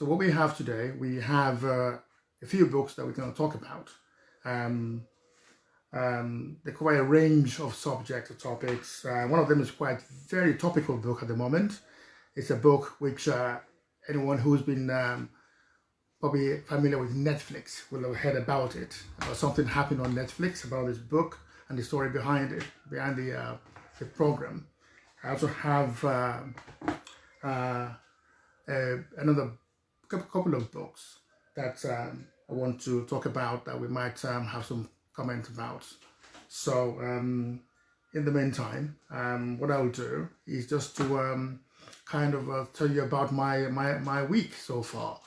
So what we have today, we have a few books that we're going to talk about. They cover a range of subjects or topics. One of them is quite very topical book at the moment. It's a book which anyone who's been probably familiar with Netflix will have heard about it. Something happened on Netflix about this book and the story behind it, behind the program. I also have another couple of books that I want to talk about that we might have some comment about. So in the meantime, what I'll do is just to kind of tell you about my week so far.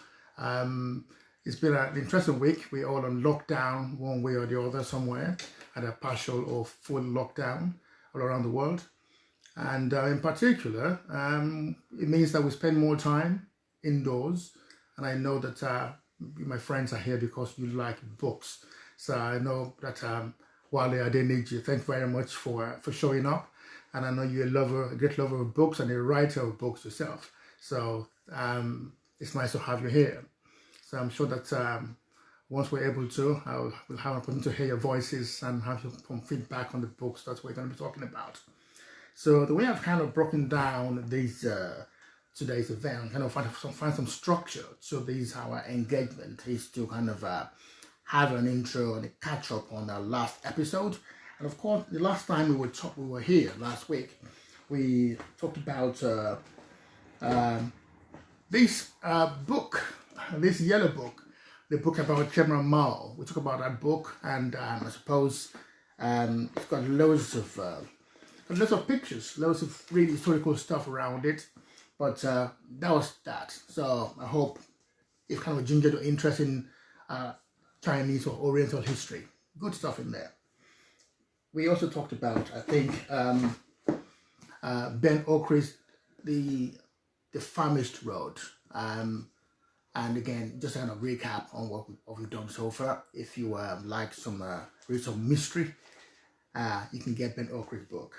It's been an interesting week. We're all on lockdown one way or the other somewhere, at a partial or full lockdown all around the world. And in particular, it means that we spend more time indoors. And I know that my friends are here because you like books. So I know that Wale Adeniji, thanks very much for showing up. And I know you're a great lover of books and a writer of books yourself. So it's nice to have you here. So I'm sure that once we're able to, we'll have an opportunity to hear your voices and have some feedback on the books that we're going to be talking about. So the way I've kind of broken down these today's event, kind of find some structure to our engagement is to kind of have an intro and a catch up on our last episode. And of course, the last time we were here last week, we talked about this book, this yellow book, the book about Cameron Mao. We talked about that book, and I suppose it's got loads of pictures, loads of really historical stuff around it. But that was that. So I hope it's kind of gingered your interest in Chinese or Oriental history. Good stuff in there. We also talked about, I think, Ben Okri's The Famished Road. And again, just kind of recap on what we've done so far. If you like read some mystery, you can get Ben Okri's book.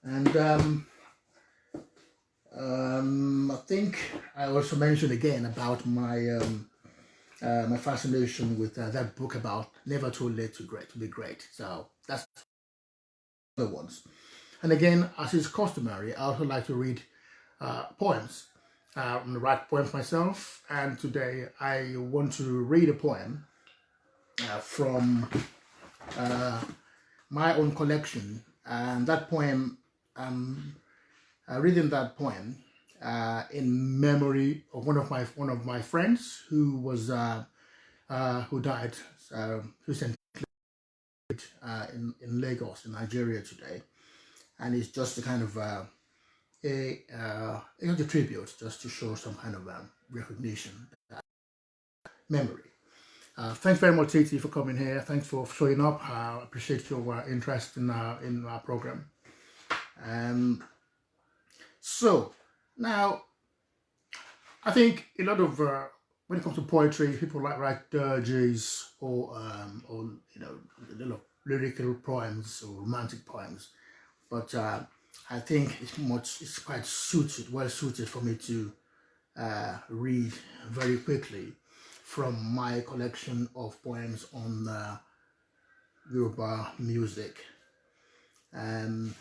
And I think I also mentioned again about my my fascination with that book about never too late to be great. So that's the ones. And again, as is customary, I also like to read poems. I'm write poems myself, and today I want to read a poem from my own collection. And that poem, reading that poem in memory of one of my friends who was who died recently in Lagos, in Nigeria today, and it's just a kind of a tribute, just to show some kind of recognition, memory. Thanks very much, Titi, for coming here. Thanks for showing up. I appreciate your interest in our program. So now, I think a lot of when it comes to poetry, people write dirges or little lyrical poems or romantic poems, but I think it's quite well suited for me to read very quickly from my collection of poems on Yoruba music, and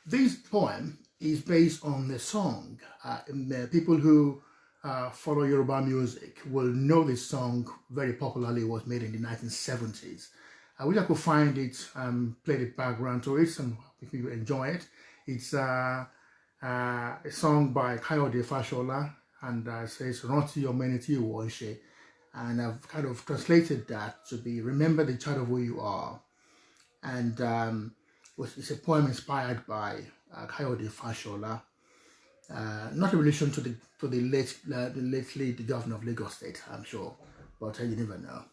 this poem is based on a song. People who follow Yoruba music will know this song very popularly. It was made in the 1970s. I wish I could find it and play the background to it, and if you enjoy it. It's a song by Kayode Fashola, and it says "Rántí ọmọ ẹni tí ìwọ ń ṣe," and I've kind of translated that to be "Remember the child of who you are," and it's a poem inspired by Kayode Fashola, not in relation to the late governor of Lagos State, I'm sure, but you never know.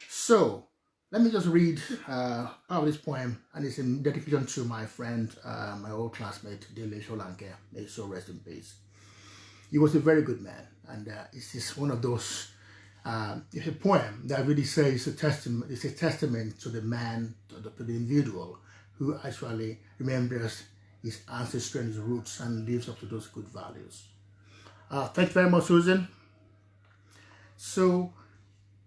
So let me just read part of this poem, and it's in dedication to my friend, my old classmate, Dele Sholanke. May his soul rest in peace. He was a very good man, and it's just one of those. It's a poem that really says it's a testament to the man, to the individual who actually remembers his ancestry and his roots and lives up to those good values. Thank you very much, Susan. So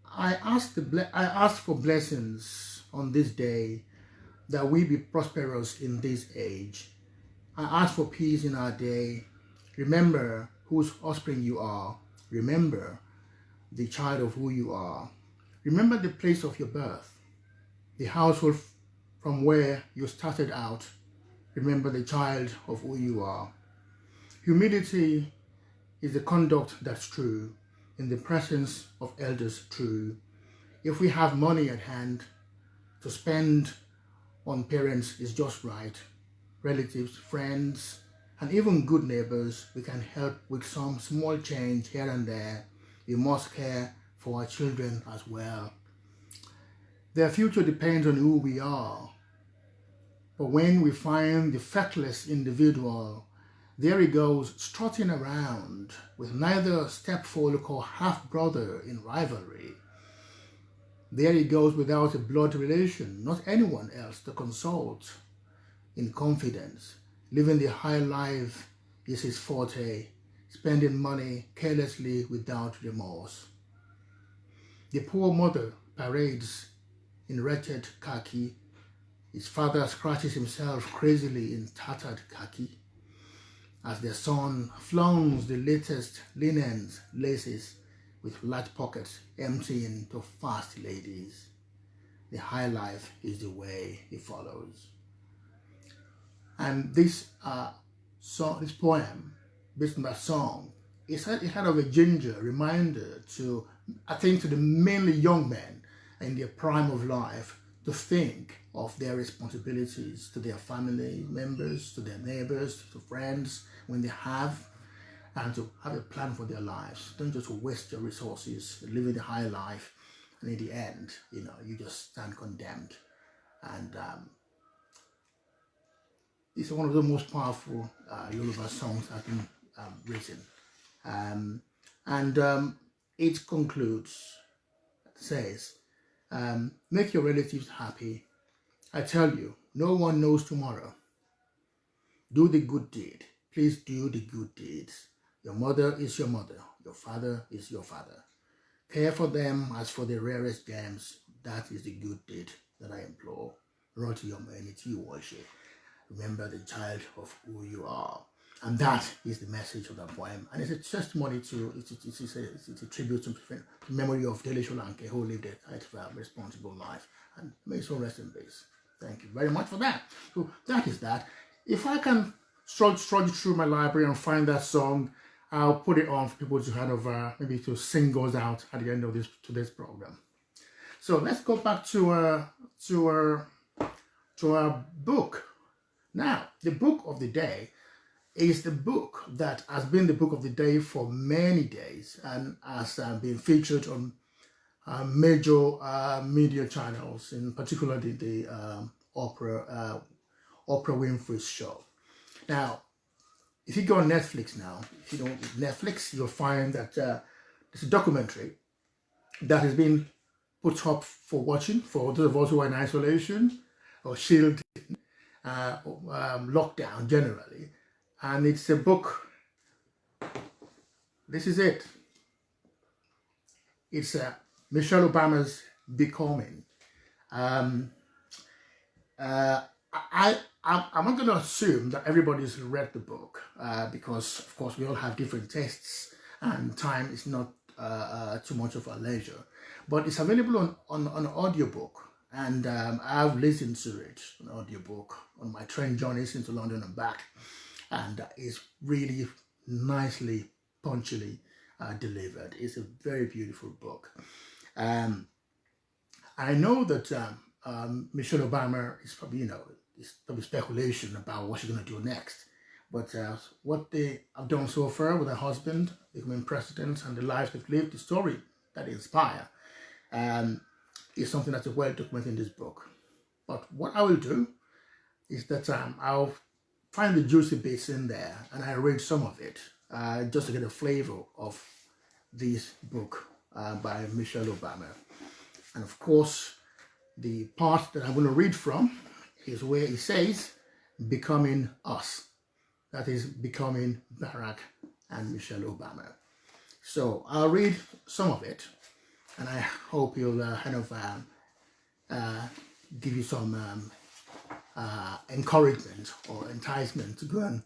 I asked for blessings on this day, that we be prosperous in this age. I ask for peace in our day. Remember whose offspring you are. Remember the child of who you are. Remember the place of your birth, the household from where you started out. Remember the child of who you are. Humility is the conduct that's true, in the presence of elders true. If we have money at hand to spend on parents is just right, relatives, friends, and even good neighbors, we can help with some small change here and there. We must care for our children as well. Their future depends on who we are. But when we find the feckless individual, there he goes strutting around with neither stepfolk or half-brother in rivalry. There he goes without a blood relation, not anyone else to consult in confidence. Living the high life is his forte, spending money carelessly without remorse. The poor mother parades in wretched khaki. His father scratches himself crazily in tattered khaki, as their son flaunts the latest linens, laces, with large pockets emptying to fast ladies. The high life is the way he follows. And this poem, based on that song, is kind of a ginger reminder to, I think, to the mainly young men in their prime of life, to think of their responsibilities to their family members, to their neighbors, to friends, when they have, and to have a plan for their lives. Don't just waste your resources living the high life, and in the end, you just stand condemned. And it's one of the most powerful Yoruba songs that have been written. It concludes, it says, make your relatives happy. I tell you, no one knows tomorrow. Do the good deed. Please do the good deeds. Your mother is your mother. Your father is your father. Care for them as for the rarest gems. That is the good deed that I implore. Rot your humanity, worship. Remember the child of who you are. And that is the message of that poem. And it's a testimony to, it's a tribute to the memory of Dele Solanke, who lived a kind of responsible life. And may his soul rest in peace. Thank you very much for that. So that is that. If I can struggle through my library and find that song, I'll put it on for people to kind of maybe to sing goes out at the end of today's program. So let's go back to our book. Now, the book of the day is the book that has been the book of the day for many days and has been featured on major media channels, in particular the Oprah Winfrey's show. Now, if you go on Netflix now, if you don't Netflix, you'll find that there's a documentary that has been put up for watching for those of us who are in isolation or shielded, lockdown generally. And it's a book. This is it. It's Michelle Obama's Becoming. I'm not going to assume that everybody's read the book because, of course, we all have different tastes and time is not too much of our leisure. But it's available on audiobook, and I've listened to it on audiobook on my train journeys into London and back, and it's really nicely, punctually delivered. It's a very beautiful book. I know that Michelle Obama is probably, it's probably speculation about what she's going to do next. But what they have done so far with her husband becoming president and the lives they've lived, the story that they inspire, is something that's well documented in this book. But what I will do is that I'll find the juicy bits in there and I read some of it just to get a flavor of this book by Michelle Obama. And of course, the part that I'm going to read from is where it says, becoming us. That is becoming Barack and Michelle Obama. So I'll read some of it, and I hope you'll kind of give you some encouragement or enticement to go and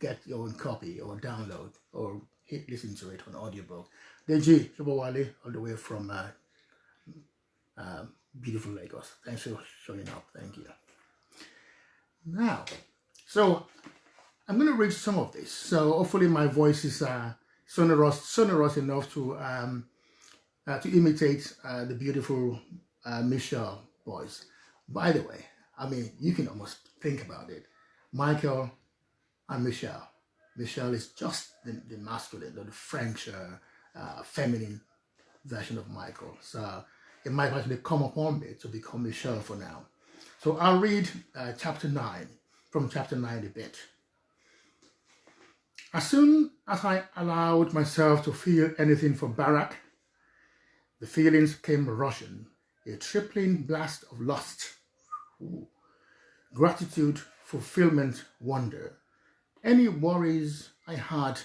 get your own copy or download or listen to it on audiobook. Deji Shobowale, all the way from beautiful Lagos. Thanks for showing up. Thank you. Now, so I'm going to read some of this. So hopefully my voice is sonorous enough to imitate the beautiful Michelle voice. By the way, I mean, you can almost think about it. Michael and Michelle. Michelle is just the masculine or the French feminine version of Michael. So it might actually come upon me to become Michelle for now. So I'll read chapter 9, from chapter 9 a bit. As soon as I allowed myself to feel anything for Barak, the feelings came rushing, a tripling blast of lust, gratitude, fulfillment, wonder. Any worries I'd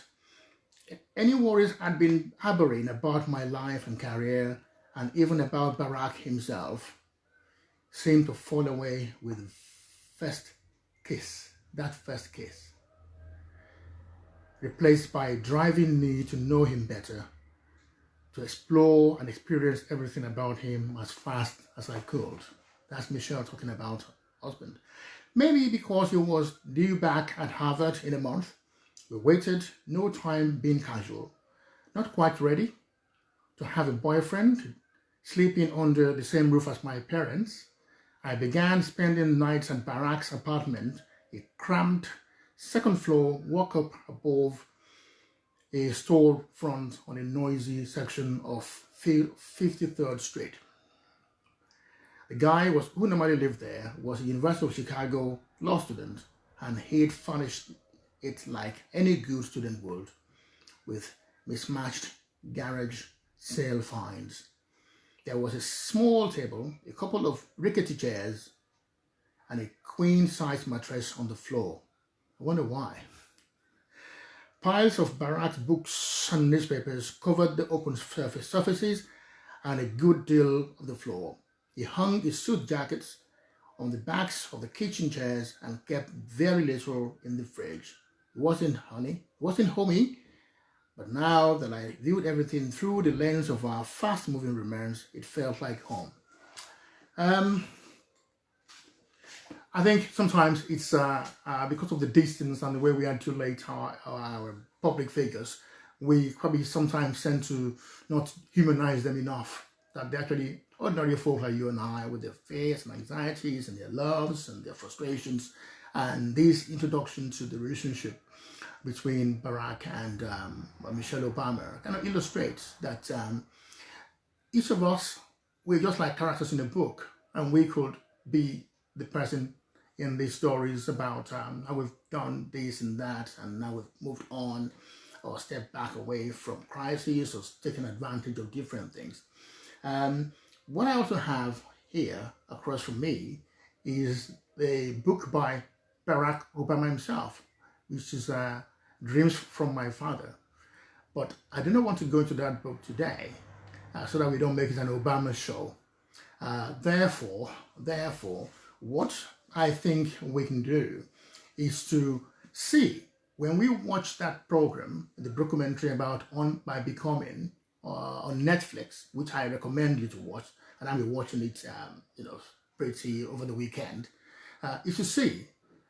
been harboring about my life and career, and even about Barak himself, seemed to fall away with that first kiss, replaced by a driving need to know him better, to explore and experience everything about him as fast as I could. That's Michelle talking about husband. Maybe because he was due back at Harvard in a month, we waited, no time being casual, not quite ready to have a boyfriend, sleeping under the same roof as my parents. I began spending nights at Barak's apartment, a cramped second floor walk up above a store front on a noisy section of 53rd Street. The guy who normally lived there was a University of Chicago law student, and he'd furnished it like any good student would, with mismatched garage sale finds. There was a small table, a couple of rickety chairs, and a queen-size mattress on the floor. I wonder why. Piles of Barak's books and newspapers covered the open surfaces and a good deal of the floor. He hung his suit jackets on the backs of the kitchen chairs and kept very little in the fridge. It wasn't homey, but now that I viewed everything through the lens of our fast-moving romance, it felt like home. I think sometimes it's because of the distance and the way we articulate our public figures, we probably sometimes tend to not humanize them enough, that they're actually ordinary folk like you and I, with their fears and anxieties and their loves and their frustrations. And this introduction to the relationship between Barak and Michelle Obama kind of illustrates that each of us, we're just like characters in a book, and we could be the person in these stories about how we've done this and that, and now we've moved on or stepped back away from crises or taken advantage of different things. What I also have here across from me is a book by Barack Obama himself, which is Dreams from My Father. But I do not want to go into that book today so that we don't make it an Obama show. Therefore, what I think we can do is to see, when we watch that program, the documentary about On By Becoming on Netflix, which I recommend you to watch, and I'll be watching it, pretty over the weekend, is to see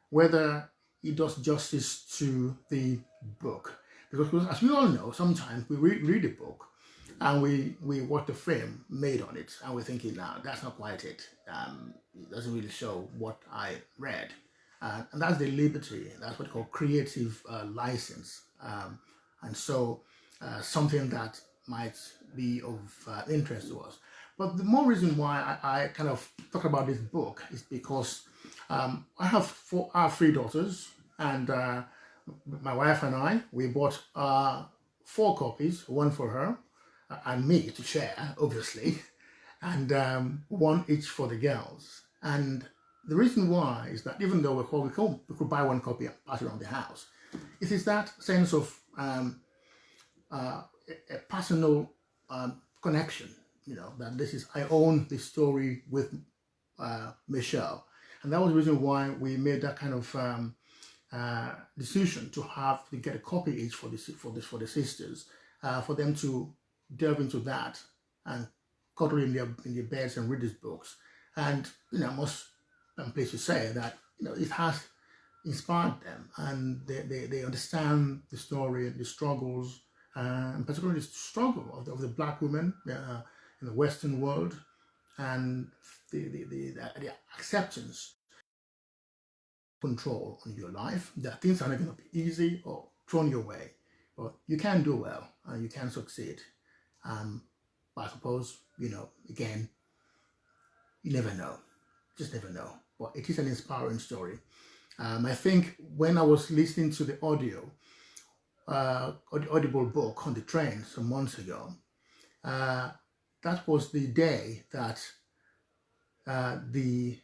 whether it does justice to the book. Because as we all know, sometimes we read a book and we watch the frame made on it, and we're thinking, no, that's not quite it. It doesn't really show what I read. And that's the liberty, that's what we call creative license. And so something that might be of interest to us. But the more reason why I kind of talk about this book is because I have 3 daughters, and my wife and I, we bought 4 copies, one for her and me to share, obviously, and 1 each for the girls. And the reason why is that even though we could buy 1 copy and pass it around the house, it is that sense of a personal connection, that this is, I own this story with Michelle. And that was the reason why we made that kind of decision to get a copy each for the sisters, for them to delve into that and cuddle in their beds and read these books. And I'm pleased to say that it has inspired them, and they understand the story and the struggles, and particularly the struggle of the Black women in the Western world, and the acceptance, control on your life, that things are not going to be easy or thrown your way, but you can do well and you can succeed. I suppose, again, you never know, just never know. But it is an inspiring story. I think when I was listening to the audible book on the train some months ago, that was the day that the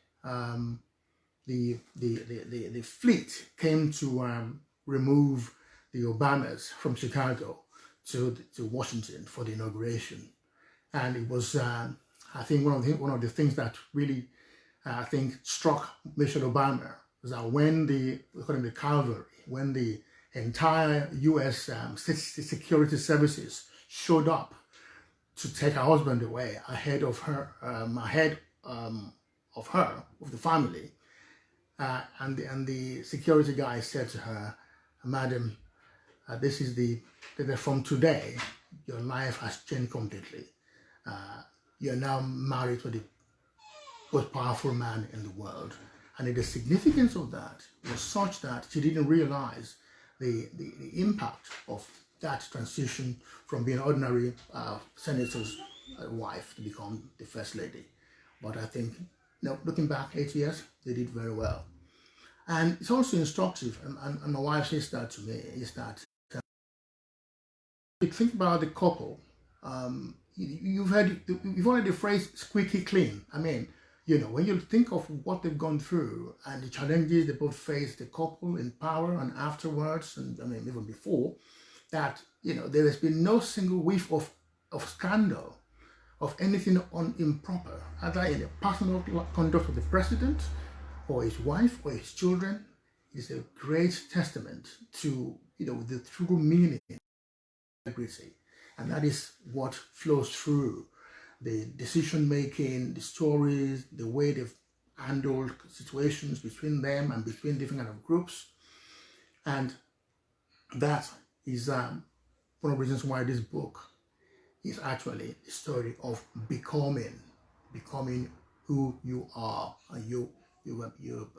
fleet came to remove the Obamas from Chicago to Washington for the inauguration. And it was, I think, one of the things that really, I think, struck Michelle Obama was that when the cavalry, when the entire U.S. security services showed up to take her husband away ahead of her, of the family, and the security guy said to her, "Madam, this is from today, your life has changed completely. You're now married to the most powerful man in the world." And the significance of that was such that she didn't realize the impact of that transition from being an ordinary senator's wife to become the first lady. But I think, looking back 8 years, they did very well. And it's also instructive, and my wife says that to me, is that if you think about the couple, you've heard the phrase squeaky clean. I mean, when you think of what they've gone through and the challenges they both faced, the couple in power and afterwards, and even before, that, there has been no single whiff of scandal, of anything improper, either in the personal conduct of the president or his wife or his children. Is a great testament to, the true meaning of integrity. And that is what flows through the decision-making, the stories, the way they've handled situations between them and between different kind of groups. And that is one of the reasons why this book is actually a story of becoming who you are and you're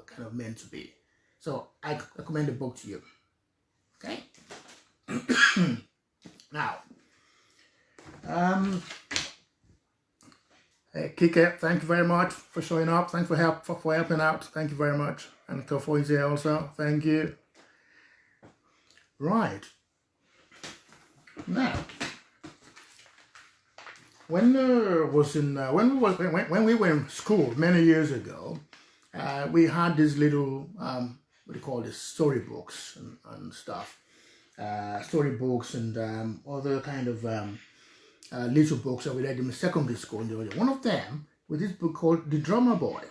kind of meant to be. So I recommend the book to you. Okay. Now, Kike, thank you very much for showing up. Thanks for helping out. Thank you very much. And Kofo is here also. Thank you. Right. Now, when we were in school many years ago, we had these little what do you call this, storybooks and stuff, storybooks and other kind of little books that we read in secondary school. One of them was this book called The Drummer Boy.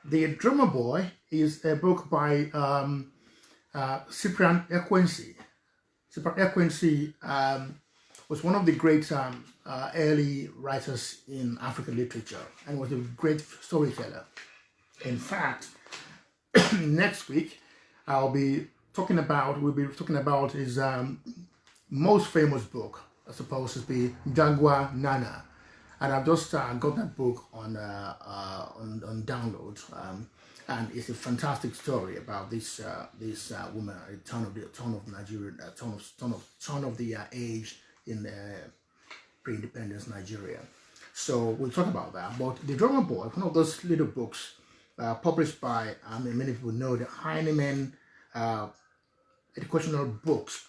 The Drummer Boy is a book by Cyprian Ekwensi. Cyprian Ekwensi was one of the great early writers in African literature and was a great storyteller. In fact, next week we'll be talking about his most famous book, I suppose, to be JAGUA Nana, and I've just got that book on download, and it's a fantastic story about this woman at the turn of Nigeria, turn of the age in pre-independence Nigeria. So we'll talk about that. But The Drummer Boy, one of those little books published by, many people know the Heinemann educational books.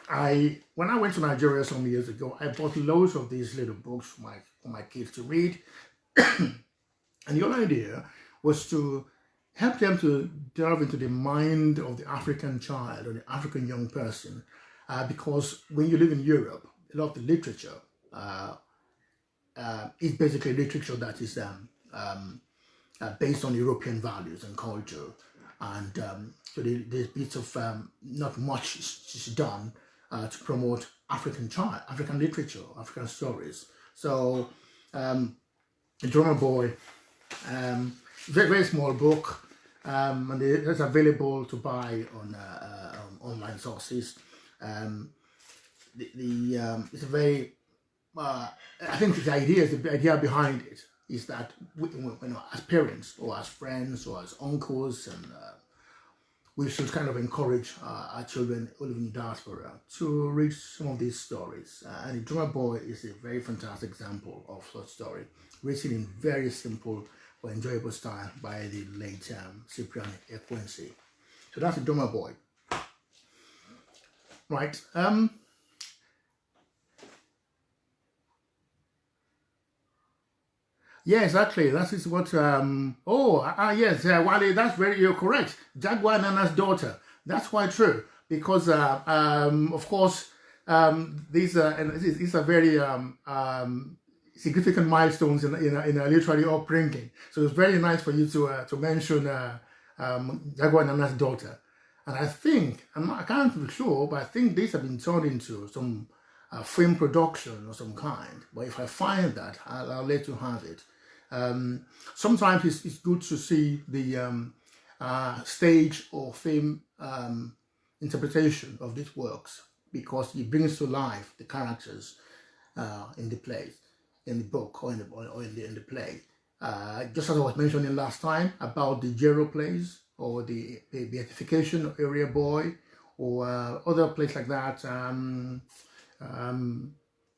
When I went to Nigeria some years ago, I bought loads of these little books for my kids to read. And the whole idea was to help them to delve into the mind of the African child or the African young person, because when you live in Europe, a lot of the literature is basically literature that is based on European values and culture, and so there's bits of not much is done to promote African literature, African stories. So the Drummer Boy, very, very small book, and it's available to buy on online sources. It's a very, I think the idea behind it is that we, as parents or as friends or as uncles, and we should kind of encourage our children who live in the diaspora to read some of these stories. And the Drummer Boy is a very fantastic example of such story, written in very simple but enjoyable style by the late Cyprian Ekwensi. So that's the Drummer Boy. Right. Yeah, exactly. That is what. Yes, Wale. That's you're correct. JAGUA Nana's daughter. That's quite true because, of course, these are very significant milestones in a literary upbringing. So it's very nice for you to mention JAGUA Nana's daughter. And I think I can't be sure, but I think these have been turned into some film production of some kind. But if I find that, I'll let you have it. Sometimes it's good to see the stage or film interpretation of these works, because it brings to life the characters in the play, in the book, or in the play. Just as I was mentioning last time about the Gero plays, or the beatification of Area Boy, or other plays like that,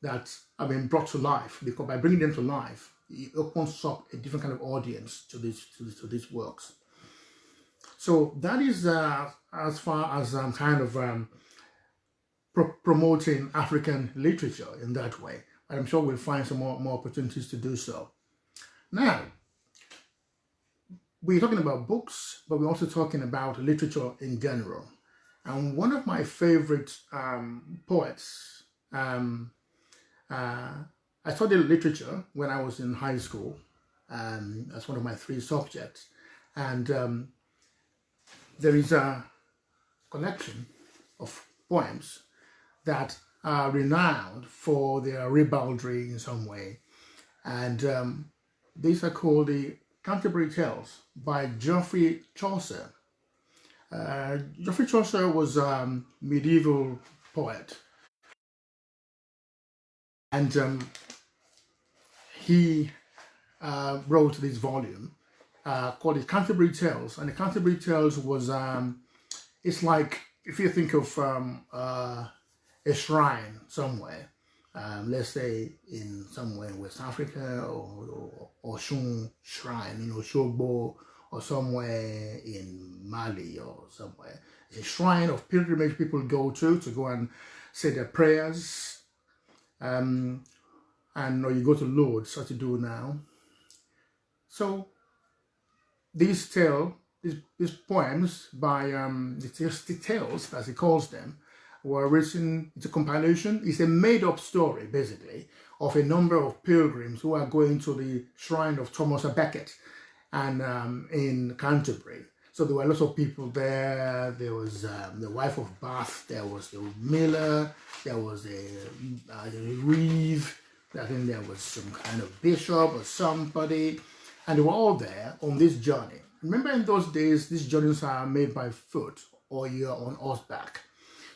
that have been brought to life, because by bringing them to life, it opens up a different kind of audience to these works. So that is as far as I'm kind of promoting African literature in that way. I'm sure we'll find some more opportunities to do so. Now, we're talking about books, but we're also talking about literature in general. And one of my favorite poets, I studied literature when I was in high school as one of my 3 subjects. And there is a collection of poems that are renowned for their ribaldry in some way. And these are called the Canterbury Tales by Geoffrey Chaucer. Geoffrey Chaucer was a medieval poet. And he wrote this volume called the Canterbury Tales. And the Canterbury Tales was, it's like, if you think of a shrine somewhere, let's say in somewhere in West Africa, or Oshun Shrine in Oshogbo, or somewhere in Mali or somewhere. It's a shrine of pilgrimage people go to go and say their prayers. And or you go to Lourdes, what to do now. So these poems by the tales, as he calls them, were written. It's a compilation. It's a made-up story, basically, of a number of pilgrims who are going to the shrine of Thomas à Becket, and in Canterbury. So there were lots of people there. There was the wife of Bath. There was the miller. There was the reeve. I think there was some kind of bishop or somebody. And they were all there on this journey. Remember, in those days, these journeys are made by foot, or you're on horseback.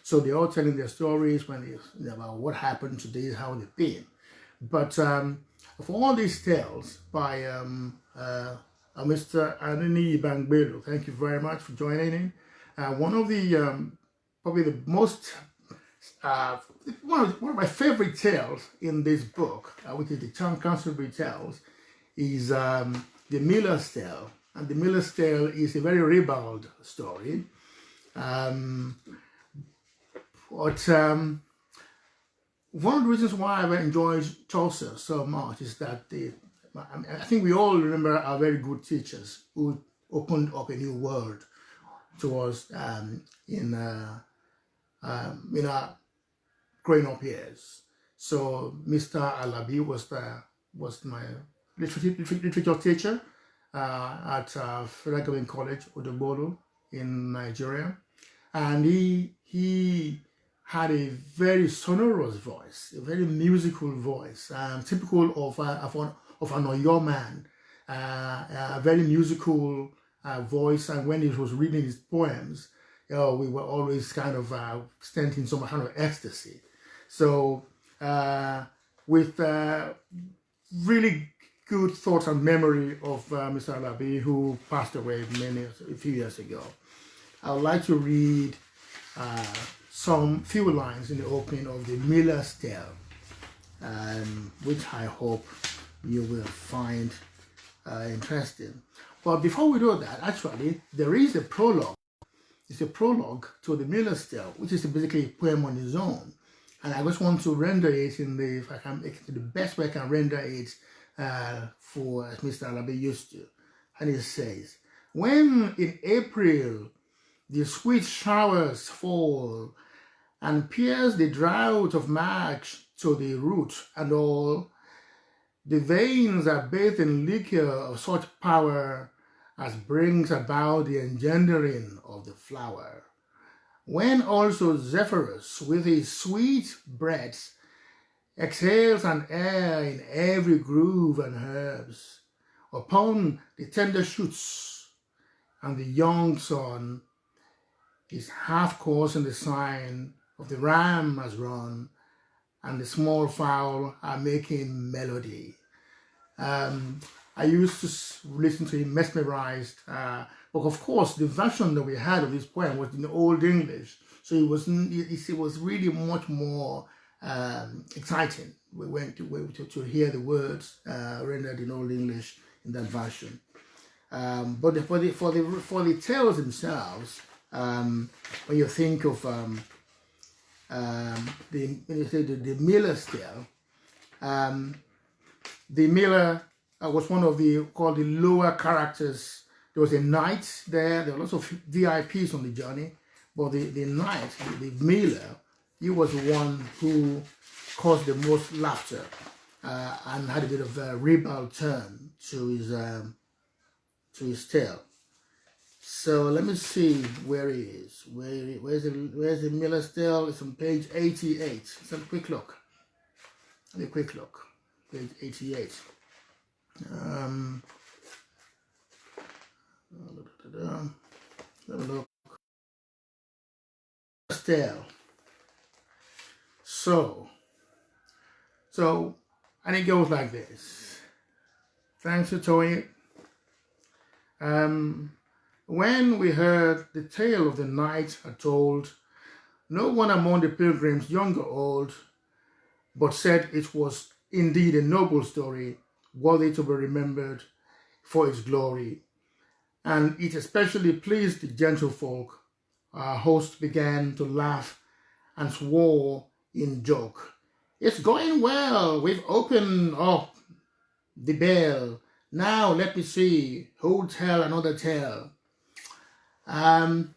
So they're all telling their stories about what happened today, how they've been. But for all these tales by Mr. Anini Bangbelo, thank you very much for joining in. One of the probably the most one of my favorite tales in this book, which is the Canterbury Tales, is the Miller's Tale. And the Miller's Tale is a very ribald story. But one of the reasons why I enjoyed Chaucer so much is that I think we all remember our very good teachers who opened up a new world to us in our growing up years. So Mr. Alabi was my literature teacher at Federal Government College, Odobolo, in Nigeria, and he had a very sonorous voice, a very musical voice, typical of an Oyo man, a very musical voice. And when he was reading his poems, we were always kind of sensing some kind of ecstasy. So with really good thoughts and memory of Mr. Alabi, who passed away a few years ago, I would like to read some few lines in the opening of the Miller's Tale, which I hope you will find interesting. But before we do that, actually, there is a prologue. It's a prologue to the Miller's Tale, which is basically a poem on its own. And I just want to render it if I can make it the best way I can render it for as Mr. Alabi used to. And it says, when in April the sweet showers fall and pierce the drought of March to the root and all, the veins are bathed in liquor of such power as brings about the engendering of the flower. When also Zephyrus with his sweet breath exhales an air in every groove and herbs, upon the tender shoots, and the young sun is half course in the sign of the ram has run, and the small fowl are making melody. I used to listen to him mesmerized, but of course the version that we had of this poem was in Old English, so it was really much more exciting. We went to hear the words rendered in Old English in that version. But for the tales themselves, when you think of the Miller's Tale, the Miller was one of the lower characters. There was a knight there. There were lots of VIPs on the journey, but the knight, the Miller, he was the one who caused the most laughter and had a bit of a ribald turn to his tale. So let me see where he is. Where's the Miller's Tale? It's on page 88. Let's have a quick look. Page 88. Have a look. Tale. So, and it goes like this. Thanks for towing it. When we heard the tale of the night are told, no one among the pilgrims, young or old, but said it was indeed a noble story, worthy to be remembered for its glory. And it especially pleased the gentlefolk. Our host began to laugh and swore in joke. It's going well, we've opened up the bell. Now let me see, who'll tell another tale? Upon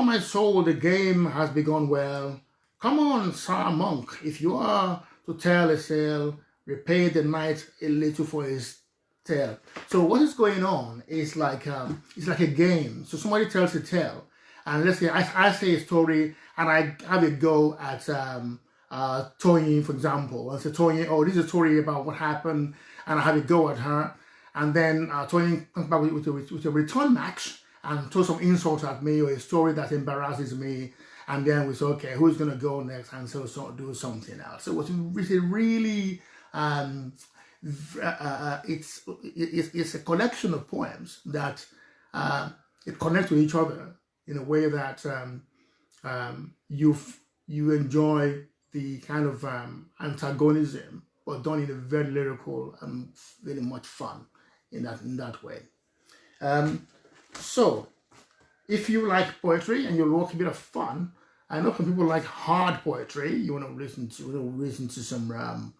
my soul, the game has begun well. Come on, Sir Monk, if you are to tell a tale, repay the knight a little for his tale. So what is going on is like it's like a game. So somebody tells a tale, and let's say I say a story, and I have a go at Tony, for example. I say, Tony, oh, this is a story about what happened, and I have a go at her. And then Tony comes back with a return match and throws some insults at me or a story that embarrasses me. And then we say, okay, who's going to go next? And so do something else. So it's really, it's a collection of poems that it connects with each other in a way that you enjoy the kind of antagonism, but done in a very lyrical and very much fun in that way. So if you like poetry and you like a bit of fun, I know some people like hard poetry. You want to listen to some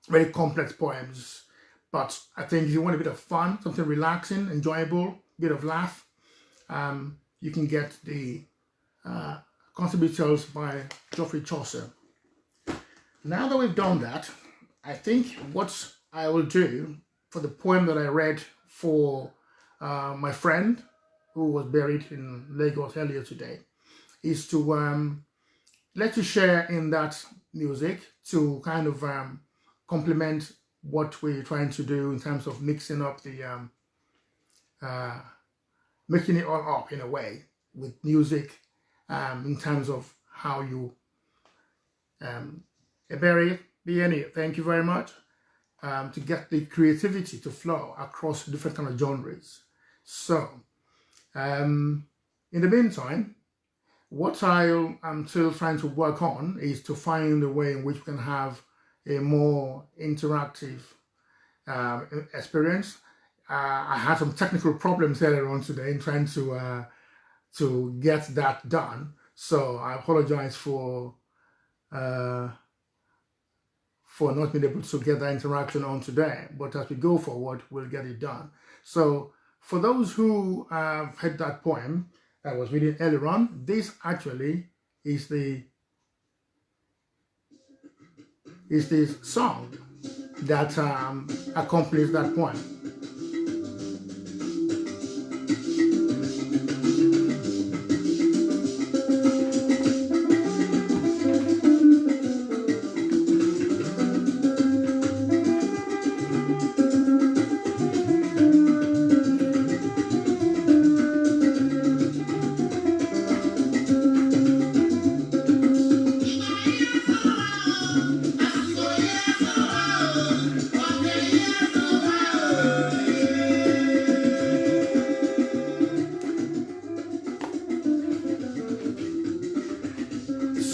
very complex poems, But I think if you want a bit of fun, something relaxing, enjoyable, bit of laugh, you can get the Contributors by Geoffrey Chaucer. Now that we've done that, I think what I will do for the poem that I read for my friend who was buried in Lagos earlier today is to let you share in that music to kind of complement what we're trying to do in terms of mixing up the making it all up in a way with music in terms of how you Ebere, BNE, thank you very much, to get the creativity to flow across different kind of genres. So, in the meantime, what I'm still trying to work on is to find a way in which we can have a more interactive experience. I had some technical problems earlier on today in trying to get that done. So I apologize for not being able to get that interaction on today. But as we go forward, we'll get it done. So for those who have heard that poem I was reading earlier on, this actually is the song that accompanies that poem.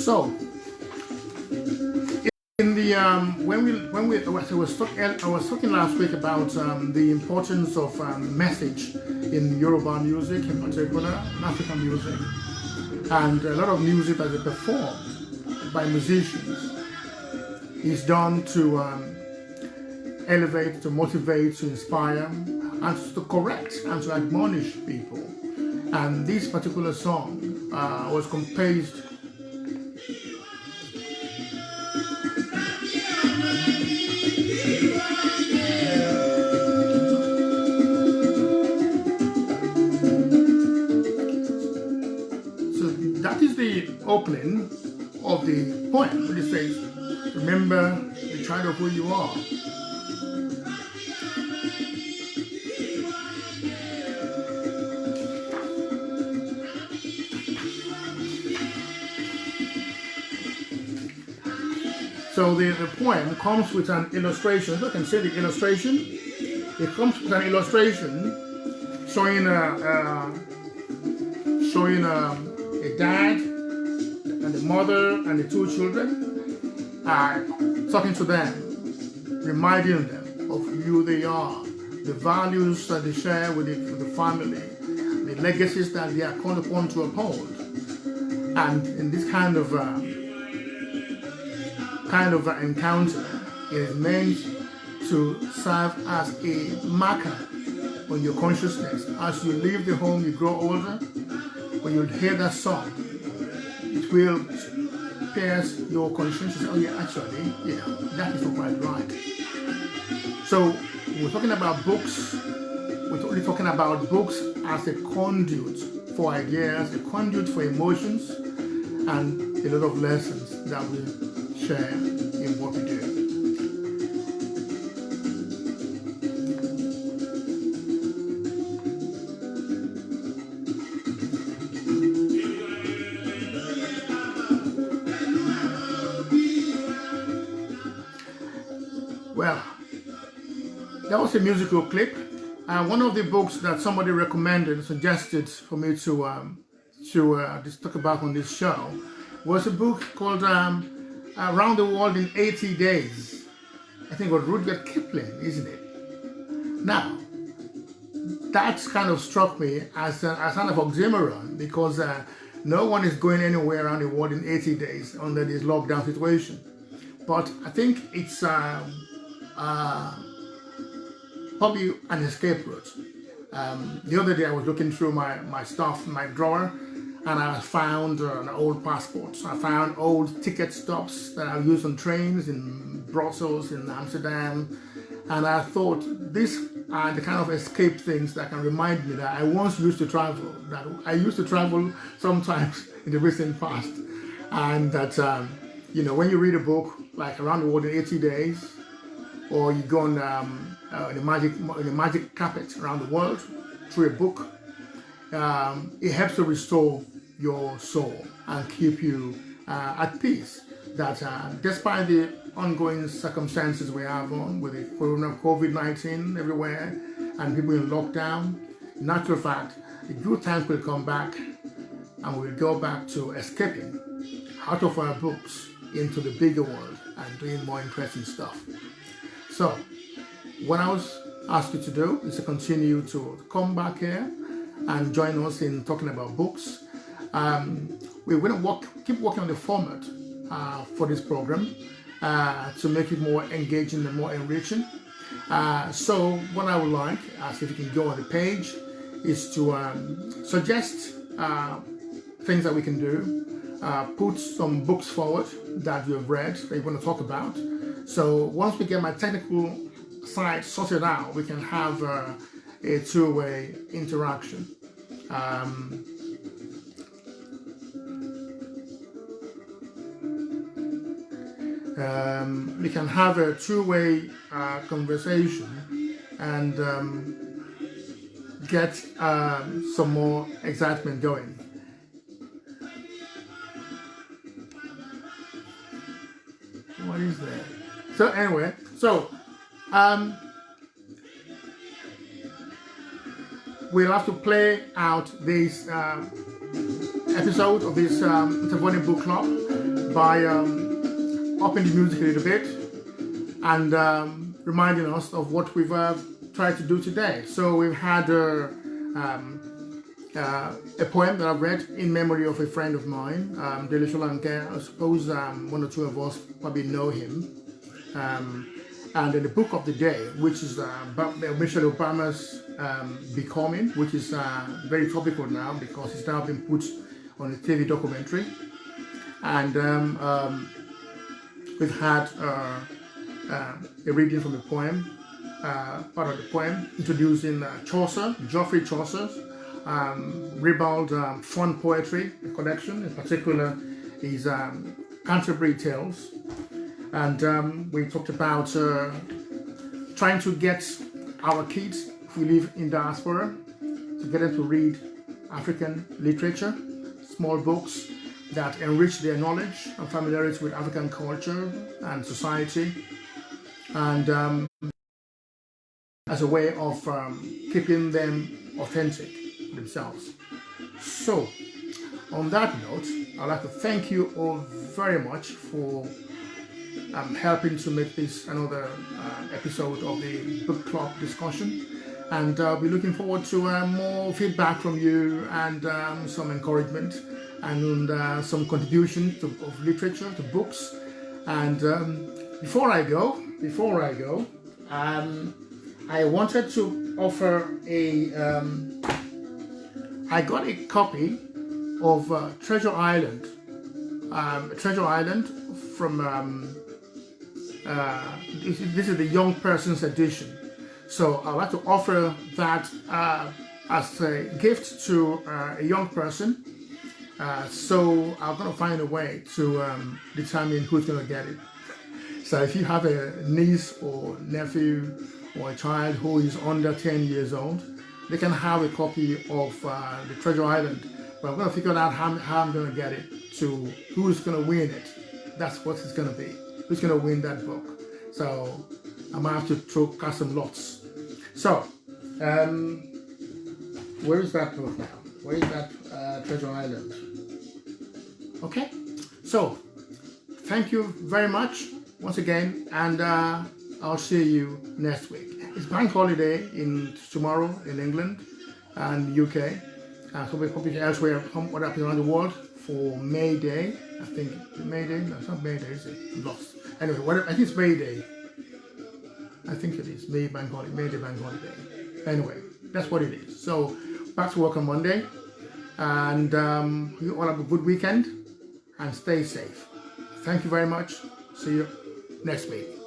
So, in the I was talking last week about the importance of message in Yoruba music, in particular, African music, and a lot of music that is performed by musicians is done to elevate, to motivate, to inspire, and to correct and to admonish people. And this particular song was composed opening of the poem, which says, remember the child of who you are. So the poem comes with an illustration. You can see the illustration. It comes with an illustration showing a dad and the mother and the two children are talking to them, reminding them of who they are, the values that they share with the family, the legacies that they are called upon to uphold. And in this kind of encounter, it is meant to serve as a marker on your consciousness. As you leave the home, you grow older, when you hear that song, it will pierce your conscience. Oh yeah, actually, that is not quite right. So we're talking about books. We're only talking about books as a conduit for ideas, a conduit for emotions, and a lot of lessons that we share in what we do. Well, that was a musical clip. One of the books that somebody recommended, suggested for me to just talk about on this show was a book called Around the World in 80 Days. I think it was Rudyard Kipling, isn't it? Now, that's kind of struck me as kind of oxymoron, because no one is going anywhere around the world in 80 days under this lockdown situation. But I think it's probably an escape route. The other day I was looking through my stuff in my drawer, and I found an old passport. I found old ticket stubs that I've used on trains in Brussels, in Amsterdam, and I thought these are the kind of escape things that can remind me that I once used to travel, that I used to travel sometimes in the recent past, and that you know, when you read a book like Around the World in 80 Days, or you go on the magic carpet around the world through a book, it helps to restore your soul and keep you at peace. That despite the ongoing circumstances we have on with the COVID-19 everywhere and people in lockdown, in actual fact, the good times will come back, and we'll go back to escaping out of our books into the bigger world and doing more interesting stuff. So, what I was asked you to do is to continue to come back here and join us in talking about books. We're going to keep working on the format for this program to make it more engaging and more enriching. So what I would like, if you can go on the page, is to suggest things that we can do, put some books forward that you have read that you want to talk about. So once we get my technical side sorted out, we can have a two-way interaction. We can have a two-way conversation and get some more excitement going. What is that? So anyway, we'll have to play out this episode of this Gnitavonni Book Club by upping the music a little bit and reminding us of what we've tried to do today. So we've had a poem that I've read in memory of a friend of mine, I suppose one or two of us probably know him. And then the book of the day, which is Michelle Obama's Becoming, which is very topical now because it's now been put on a TV documentary. And we've had a reading from the poem, part of the poem, introducing Chaucer, Geoffrey Chaucer's ribald fun poetry collection, in particular his Canterbury Tales. And we talked about trying to get our kids who live in diaspora to get them to read African literature, small books that enrich their knowledge and familiarity with African culture and society, and as a way of keeping them authentic themselves. So, on that note, I'd like to thank you all very much for helping to make this another episode of the book club discussion, and I'll be looking forward to more feedback from you and some encouragement and some contribution of literature to books. And before I go, I wanted to offer I got a copy of Treasure Island from this is the young person's edition. So I'd like to offer that as a gift to a young person. So I'm going to find a way to determine who's going to get it. So if you have a niece or nephew or a child who is under 10 years old, they can have a copy of the Treasure Island. But I'm going to figure out how I'm going to get it to who's going to win it. That's what it's going to be. Who's going to win that book? So I might have to cast some lots. So, where is that book now? Where is that Treasure Island? Okay, so thank you very much once again, and I'll see you next week. It's bank holiday tomorrow in England and UK, so we're probably elsewhere, what happens around the world for May Day. I think May Day. No, it's not May Day, is it? I'm lost. Anyway, I think it's May Day. I think it is May bank holiday, May the bank holiday. Anyway, that's what it is. So back to work on Monday, and you all have a good weekend and stay safe. Thank you very much. See you next week.